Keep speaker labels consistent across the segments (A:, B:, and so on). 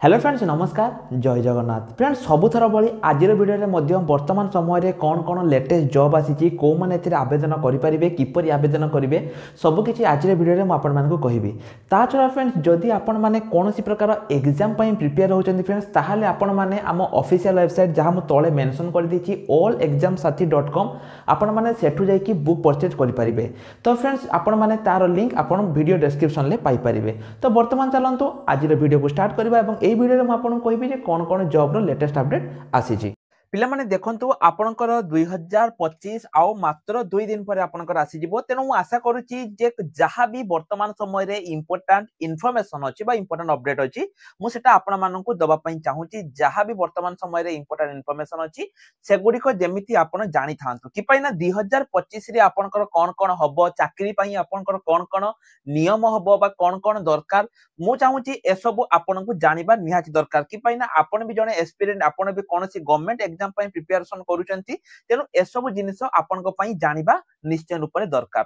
A: Hello friends नमस्कार जय Jagannath friends सबुथर भाई आज भिडियो वर्तमान समय कौन कौन लेटेस्ट जॉब आसी कौ मैंने आवेदन करेंगे किपर आवेदन करेंगे सबकि आज भिडियो मुझे कहबी ता छड़ा फ्रेंड्स जदि आपण मैंने कौन प्रकार एग्जाम प्रिपेयर होती फ्रेंड्स ताहले आपण मैंने आम ऑफिशियल वेबसाइट जहाँ मुझे तले मेंशन कर देछि allexamsathi.com आपण मैंने सेठू जाइए बुक परचेज करेंगे। तो फ्रेंड्स आपण मैंने तार लिंक आपण वीडियो डिस्क्रिप्शन में पाइपर। तो वर्तमान चलतु आज वीडियो को स्टार्ट करवा एवं भिडियो में आपको कहबी कौन कौन जॉब रो लेटेस्ट अपडेट आसी पिला माने देखंतु आपनकर 2025 आउ मात्र 2 दिन पर आपनकर आसी जिवो। तेनु मु आशा करूची जे जहां भी वर्तमान समय रे इंपोर्टेंट इन्फॉर्मेशन अछि बा इंपोर्टेंट अपडेट अछि मु सेटा आपण माननकु दबा पई चाहूची। जहां भी वर्तमान समय रे इंपोर्टेंट इन्फॉर्मेशन अछि से गुडी को जेमिति आपण जानि थांतु कि पई ना 2025 रे आपनकर कोन कोन हबो चाकरी पई आपनकर कोन कोन नियम हबो बा कोन कोन दरकार मु चाहूची ए सब आपनकु जानिबा निहाती दरकार कि पई ना आपण भी जने एक्सपीरियंस आपण भी कोनसी गवर्नमेंट एग्जाम प्रिपरेशन करूचंती तेनु ए सब जिनिस आपनको पई जानिबा निश्चय रूप से दरकार।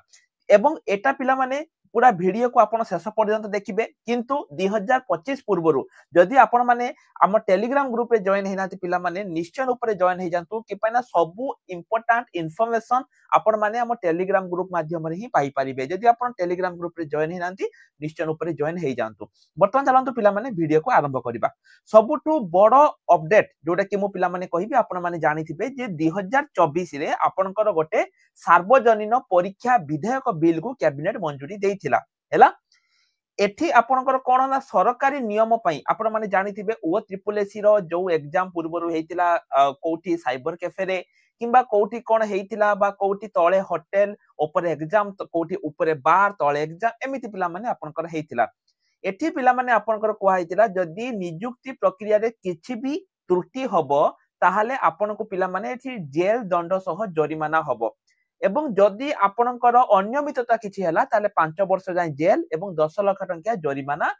A: एवं एटा पिला माने पूरा वीडियो को आपण शेष पर्यंत देखिबे किंतु 2025 पूर्वरु जदि आपण माने हम टेलीग्राम ग्रुप रे जॉइन हेनाती पिला माने निश्चय रूप से जॉइन हे जानतु कि पई ना सब इंपोर्टेंट इन्फॉर्मेशन आपण माने हम टेलीग्राम ग्रुप माध्यम रे ही पाई परिबे। जदि आपण टेलीग्राम ग्रुप रे जॉइन हेनाती निश्चय रूप से जॉइन हे जानतु। वर्तमान चलंतु पिला माने वीडियो को आरंभ करिबा। सबुठु बड़ अपडेट जोटा कि मु पिला माने कहिबे आपण माने जानिथिबे जे 2024 रे आपनकर गोटे सार्वजनीन परीक्षा विधेयक बिल को कैबिनेट मंजूरी देइथिला हैला। एठी आपनकर कोन ना सरकारी नियम पई आपण माने जानिथिबे ओ ट्रिपल एसी रो जो एग्जाम पूर्वरु हेतिला कोठी साइबर कैफे रे किंबा कोठी कोन हेतिला बा कोठी तळे होटल ऊपर एग्जाम कोठी ऊपर बार तळे एग्जाम एमिति पिला माने आपनकर हेतिला। एठी पिला माने आपनकर कोहा हेतिला जदि नियुक्ति प्रक्रिया रे किछि भी त्रुटि हबो ताहाले आपनको पिला माने एठी जेल दंड सह जरिमाना हबो एवं जदि आपनकर अनियमितता किछि हैला ताले 5 वर्ष जाय जेल एवं 10 लाख टंका जरिमाना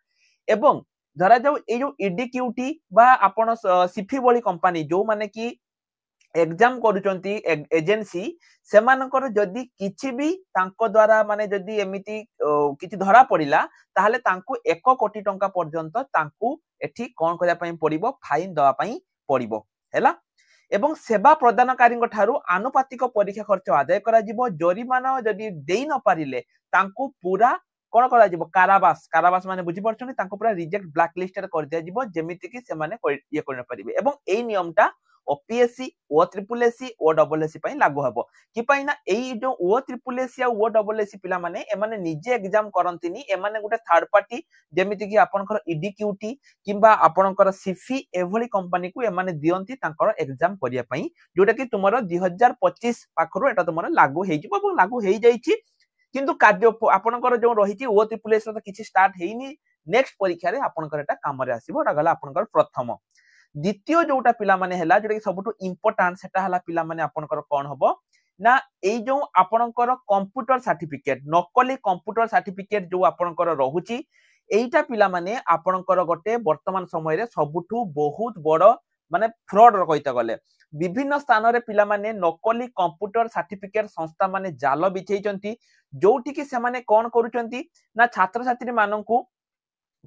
A: एवं धरा जाऊ ए जो ईडीक्यूटी बा आपण सिफी बोली कंपनी जो माने कि एग्जाम करूचंती एजेंसी सेमानकर जदि किछि भी तांको द्वारा माने जदि एमिति किछि धरा पड़िला ताहाले तांको 1 कोटी टंका पर्यंत तांको एठी कोन करया पई पड़िबो फाइन दवा पई पड़िबो हैला। एवं सेवा प्रदानकारी ठारू आनुपातिक परीक्षा खर्च आदाय करा जिवो। जरिमाना जदि देई न पारिले तांको पूरा कोन करा जिवो कारावास कारावास माने बुझी परछनी तांको पूरा रिजेक्ट ब्लैक लिस्ट रे कर दिया जिवो जेमिति कि से माने ये करन परिबे। एवं एई नियमटा OPSC O triple S C O double S C पई लागू हबो कि पई ना एई जो ओ ट्रिपल एससी आ ओ डबल एससी पिला माने एमाने निजे एग्जाम करंतिनी एमाने गुटे थर्ड पार्टी जेमिति कि आपनकर ईडीक्यूटी किंबा आपनकर सिफी एभली कंपनी को एमाने दियंती तांकर एग्जाम करिया पई जोटा कि तुमरो 2025 पाखरो एटा तुमरो लागू हेइ जिवो এবং लागू हेइ जाईछि किंतु कार्य आपनकर जो रहिछि ओ ट्रिपल एससी तो किछि स्टार्ट हेइनी नेक्स्ट परीक्षा रे आपनकर एटा काम रे आसीबो। एटा गला आपनकर प्रथम। द्वितीय जोटा पिला माने हैला जोटा कि सबटु इंपोर्टेंट सेटा हला पिला माने आपनकर कोन हबो ना एई जो आपनकर कंप्यूटर सर्टिफिकेट नकली कंप्यूटर सर्टिफिकेट जो आपनकर रहुची एईटा पिला माने आपनकर गोटे वर्तमान समय रे सबटु बहुत बड़ माने फ्रॉड रो कहिता गले विभिन्न स्थान रे पिला माने नकली कंप्यूटर सर्टिफिकेट संस्था माने जाल बिछेइचंती जोठी कि से माने कोन करूचंती ना छात्र छात्री माननकु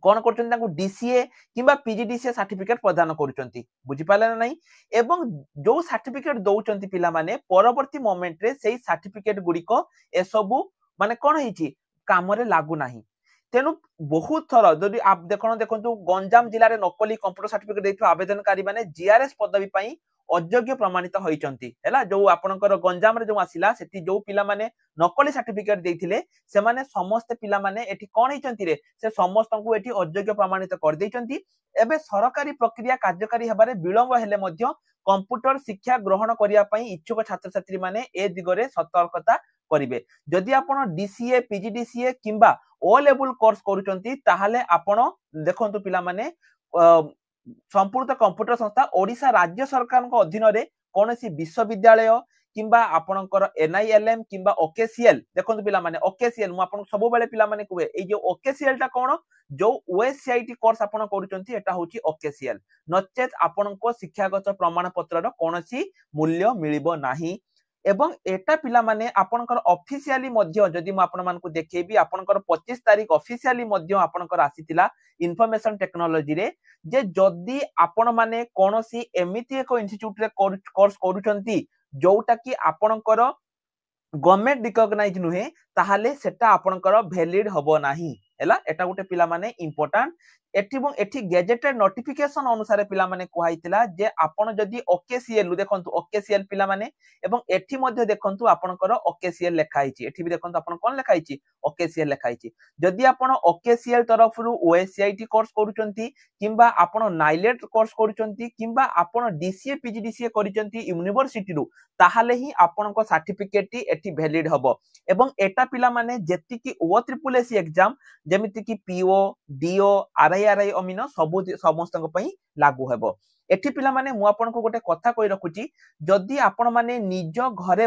A: कोन करछन तांको डीसीए किबा पीजीडीसीए सर्टिफिकेट प्रदान करूचंती बुझी पाले ना नहीं। एवं जो सर्टिफिकेट दउचंती पिला माने परवर्ती मोमेंट रे सेही सर्टिफिकेट गुडी को ए सबु माने कोन हेची काम रे लागू नाही। तेनु बहुत थर जदि आप देखंतु गंजाम जिल्ला रे नकली कंप्यूटर सर्टिफिकेट देथु आवेदनकारी माने जीआरएस पदवी पई अयोग्य प्रमाणित होइचंती हैला। जो आपनकर गंजाम रे जो आसिला सेठी जो पिला माने नकली सर्टिफिकेट देथिले से माने समस्त पिला माने एठी कोन हेचंती रे से समस्त को एठी अयोग्य प्रमाणित कर देइचंती। एबे सरकारी प्रक्रिया कार्यकारी हेबारे विलंब हेले मध्य कंप्यूटर शिक्षा ग्रहण करिया पई इच्छुक छात्र छात्री माने ए दिगरे सतर्कता करिवे। जदि आपण डीसीए पीजीडीसीए किंबा ओ लेवल कोर्स करूचंती ताहाले आपण देखंतु पिला माने संपूर्ण कंप्यूटर संस्था ओडिशा राज्य सरकार को अधीन रे कोनसी विश्वविद्यालय किंबा आपनकर एनआईएलएम किंबा ओकेसीएल देखंतु पिला माने ओकेसीएल मु आपन सब बेले पिला माने कुवे ए जो ओकेसीएल ता कोन जो ओएससीआईटी कोर्स आपन करूचंती एटा होची ओकेसीएल नचेत आपनको शिक्षागत प्रमाण पत्र रो कोनसी मूल्य मिलिबो नाही। एवं एटा पिला माने आपनकर ऑफिशियली मध्य जदि म आपन मानकु देखेबी आपनकर 25 तारिख ऑफिशियली मध्य आपनकर आसीतिला इन्फॉर्मेशन टेक्नोलॉजी रे जे जदि आपण माने कोनोसी एमिति एको इंस्टीट्यूट रे कोर्स करूचंती जोटा कि आपनकर गवर्नमेंट रिकॉग्नाइज नुहे ताहाले सेटा आपनकर वैलिड हबो नाही हैला एटा गुटे पिला माने इंपोर्टेंट एठी गैजेटेड नोटिफिकेशन अनुसार पिला माने कोहाइतिला जे आपण जदी ओकेसीएल देखंतु ओकेसीएल पिला माने एवं एठी मध्ये देखंतु आपनकर ओकेसीएल लेखा हिची एठी भी देखंतु आपण कोन लेखा हिची ओकेसीएल लेखा हिची जदी आपण ओकेसीएल तरफरु ओएससीआईटी कोर्स करूचंती किंबा आपण नाइलेट कोर्स करूचंती किंबा आपण डीसीए पीजीडीसीए करिचंती यूनिवर्सिटी रु ताहाले ही आपनको सर्टिफिकेट टी एठी वैलिड हबो एवं एटा पिला माने जेति की ओ ट्रिपल एसी एग्जाम जेमिति की पीओ डीओ आरआईआरआई अमीनो सब समस्तक पई लागू हेबो एठी पिला माने मु आपनको गोटे कथा कहि रखुची जदि आपण माने निज घरे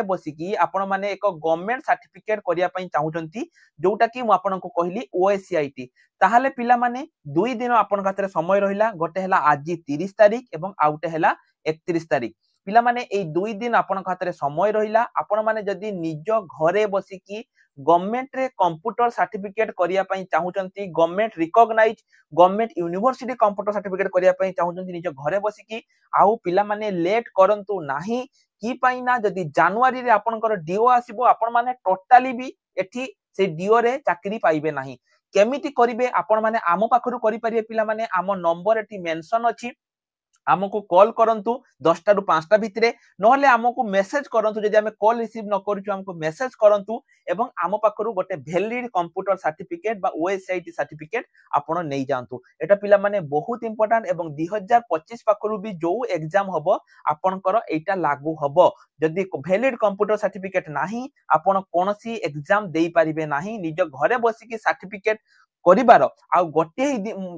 A: बसिकी आपण माने एक गवर्नमेंट सर्टिफिकेट करिया पई चाहुचंती जोटा की मु आपनको कहली ओएससीआईटी ताहाले पिला माने 2 दिन आपण खातिर समय रहिला गोटे हला आज 30 तारिख एवं आउटे हला 31 तारिख पिला माने ए 2 दिन आपण खातिर समय रहिला आपण माने जदि निज घरे बसिकी गवर्नमेंट रे कंप्यूटर सर्टिफिकेट करिया पई चाहुचंती government recognize government university computer certificate करिया पई चाहुचंती निज घरे बसिकी आउ पिला माने लेट करंतु नाही की पई ना जदि जनवरी रे आपनकर डीओ आसीबो आपण माने टोटली भी एठी से डीओ रे चाकरी पाइबे नाही केमिति करिवे आपण माने आम पाखरु करि परिए पिला माने आम नंबर एठी मेंशन अछि आमको कॉल करंतु 10टा रु 5टा भितरे नहले आमको मेसेज करंतु जदि हमें कॉल रिसीव न करूछु हमको मेसेज करंतु एवं आम पाखरु गोटे वैलिड कंप्यूटर सर्टिफिकेट बा ओएसआईटी सर्टिफिकेट आपण नै जानतु एटा पिला माने बहुत इंपोर्टेंट एवं 2025 पाखरु भी जो एग्जाम हबो आपनकर एटा लागू हबो जदि वैलिड कंप्यूटर सर्टिफिकेट नाही आपण कोनोसी एग्जाम देई परिबे नाही निज घरे बसी की सर्टिफिकेट करिबार आ गोटे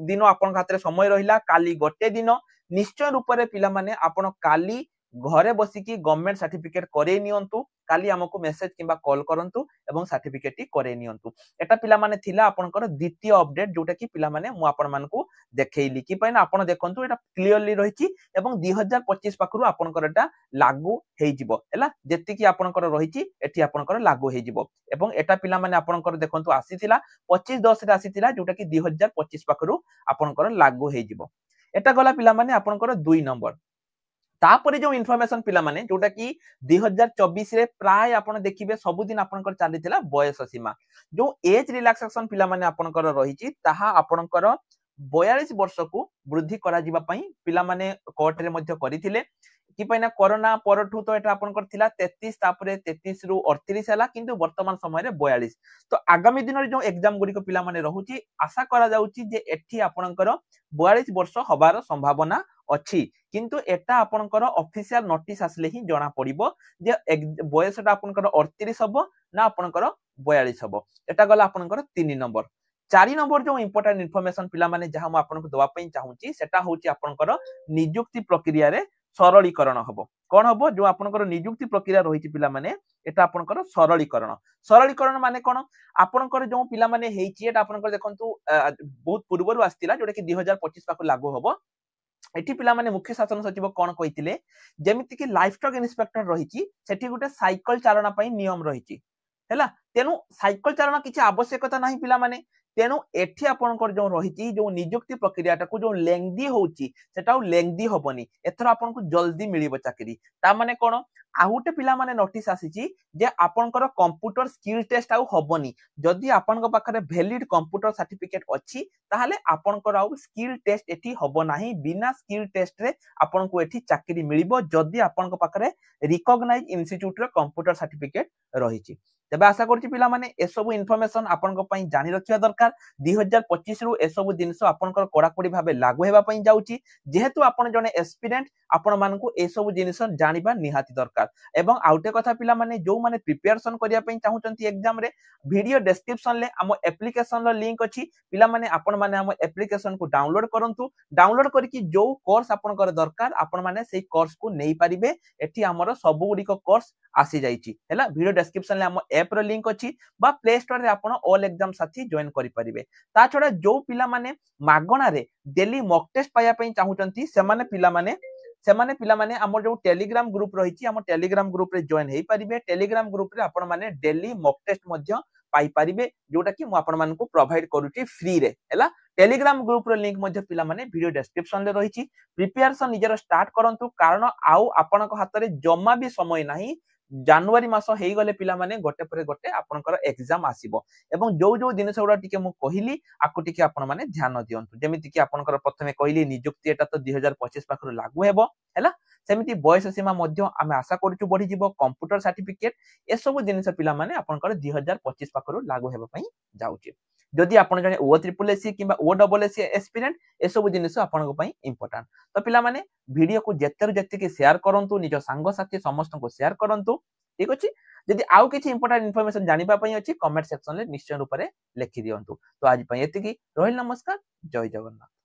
A: दिन आपण खातिर समय रहिला काली गोटे दिन निश्चय रूप से पिला माने आपण काली घरे बसिकी गवर्नमेंट सर्टिफिकेट करे नियंतु काली हमको मेसेज किंबा कॉल करंतु एवं सर्टिफिकेट टी करे नियंतु एटा पिला माने थिला आपनकर द्वितीय अपडेट जोटा कि पिला माने मु आपण मानकू देखैली कि पयना आपण देखंतु एटा क्लियरली रहिछि एवं 2025 पाखरु आपनकर एटा लागू हेइ जिवो हैला जेति कि आपनकर रहिछि एठी आपनकर लागू हेइ जिवो एवं एटा पिला माने आपनकर देखंतु आसीथिला 25/10 रे आसीथिला जोटा कि 2025 पाखरु आपनकर लागू हेइ जिवो एटा गला पिला माने आपनकर 2 नंबर तापरे जो इन्फॉर्मेशन पिला माने जोटा कि 2024 रे प्राय आपण देखिबे सब दिन आपनकर चालिथिला बयस सीमा जो एज रिलैक्सेशन पिला माने आपनकर रहिछि ताहा आपनकर 42 वर्ष को वृद्धि करा जिबा पई पिला माने कोर्ट रे मध्ये करिथिले कि पयना कोरोना परठु तो एटा आपनकर थिला 33 तापरे 33 रु 38 हला किंतु वर्तमान समय रे 42 तो आगामी दिन रे जो एग्जाम गुडी को पिला माने रहुछि आशा करा जाउछि जे एठी आपनकर 42 वर्ष हबार संभावना अछि किंतु एटा आपनकर ऑफिशियल नोटिस आसले ही जणा पड़िबो जे बयसटा आपनकर 38 हबो ना आपनकर 42 हबो एटा गला आपनकर 3 नंबर 4 नंबर जो इंपोर्टेंट इन्फॉर्मेशन पिला माने जहा म आपनको दवा पई चाहूची सेटा होची आपनकर नियुक्ति प्रक्रिया रे सरलीकरण हबो कोन हबो जो आपनकर नियुक्ति प्रक्रिया रहिछि पिला माने एटा आपनकर सरलीकरण माने कोन आपनकर जो पिला माने हेछि एटा आपनकर देखंतु बहुत पूर्वरु आस्तिला जोटा कि 2025 पाको लागू हबो एठी पिला माने मुख्य शासन सचिव कोन कहिथिले जेमिति कि लाइफ स्टॉक इंस्पेक्टर रहिछि सेठी गुटे साइकिल चालना पई नियम रहिछि हैला तेनु साइकिल चालना किछि आवश्यकता नाही पिला माने तेनु एठी आपनकर जो रहिछि जो नियुक्ति प्रक्रियाटा को जो लेंदी होउछि सेटा लेंदी होबनी एथर आपनको जल्दी मिलिबो चाकरी ता माने कोन आउटे पिला माने नोटिस आसीछि जे आपनकर कंप्यूटर स्किल टेस्ट आउ होबनी जदि आपनक पाखरे वैलिड कंप्यूटर सर्टिफिकेट अछि ताहाले आपनकर आउ स्किल टेस्ट एठी होबो नाही बिना स्किल टेस्ट रे आपनको एठी चाकरी मिलिबो जदि आपनक पाखरे रिकॉग्नाइज इंस्टीट्यूट रे कंप्यूटर सर्टिफिकेट रहिछि तबे आशा करछि पिला माने ए सब इन्फॉर्मेशन आपनक पई जानि रखिया दरकार 2025 रु ए सब दिनस आपनकर कोडाकोडी भाबे लागू हेबा पई जाउछि जेहेतु आपन जने एक्सपीरियंस आपण मानकू ए सब जिनिस जानिबा निहाती दरकार एवं आउटे कथा पिला माने जो माने प्रिपरेशन करिया पई चाहुचंती एग्जाम रे वीडियो डिस्क्रिप्शन ले हम एप्लीकेशन रो लिंक अछि पिला माने आपण माने हम एप्लीकेशन को डाउनलोड करंतु डाउनलोड करके जो कोर्स आपनकर दरकार आपण माने सेही कोर्स को नै परिबे एठी हमर सब गुडी को कोर्स आसी जाईची हैला वीडियो डिस्क्रिप्शन ले हम ऐप रो लिंक अछि बा प्ले स्टोर रे आपण ऑल एग्जाम साथी जॉइन करि परिबे ता छडा जो पिला माने मागणा रे डेली मॉक टेस्ट पाया पई चाहुचंती से माने पिला माने सेमाने पिला माने हमर जो टेलीग्राम ग्रुप रही हम टेलीग्राम ग्रुप रे जॉइन हो पारिबे टेलीग्राम ग्रुप रे आपण माने डेली मॉक टेस्ट मध्य पाई पारिबे जोटा कि मु आपण मानकु प्रोवाइड करूची फ्री रे हैला टेलीग्राम ग्रुप रो लिंक मध्य पिला माने वीडियो डिस्क्रिप्शन रे रही प्रिपरेशन निजर स्टार्ट करंतु कारण आउ आपनक हाथ रे जम्मा भी समय नाही जनवरी मास हेई गले पिला माने गोटे पर गोटे आपनकर एग्जाम आसीबो एवं जो जो जिनिस गुडा टिके मु कहिली आकु टिके आपण माने ध्यान दियंतु जेमिति कि आपनकर प्रथमे कहिली नियुक्ति एटा तो 2025 पाखरु लागू हेबो हैला सेमिति बयस सीमा मध्य आमे आशा करूछु बढ़ी जिवो कंप्यूटर सर्टिफिकेट ए सब जिनिस पिला माने आपनकर 2025 पाखरु लागू हेबा पई जाउची जदि आपण जने ओ ट्रिपल एससी किबा ओ डबल एससी एस्पिरेंट ए सब जिनिस आपनक पई इंपोर्टेंट तो पिला माने वीडियो को जेतर जेति के शेयर करंतु निज संग साथी समस्त को शेयर करंतु ठीक अछि जदि आउ किछि इंपोर्टेंट इन्फॉर्मेशन जानिबा पई अछि कमेंट सेक्शन ले निश्चय रूप रे लिखि दियंतु तो आज पई एतिकी रोहिल नमस्कार जय जगन्नाथ।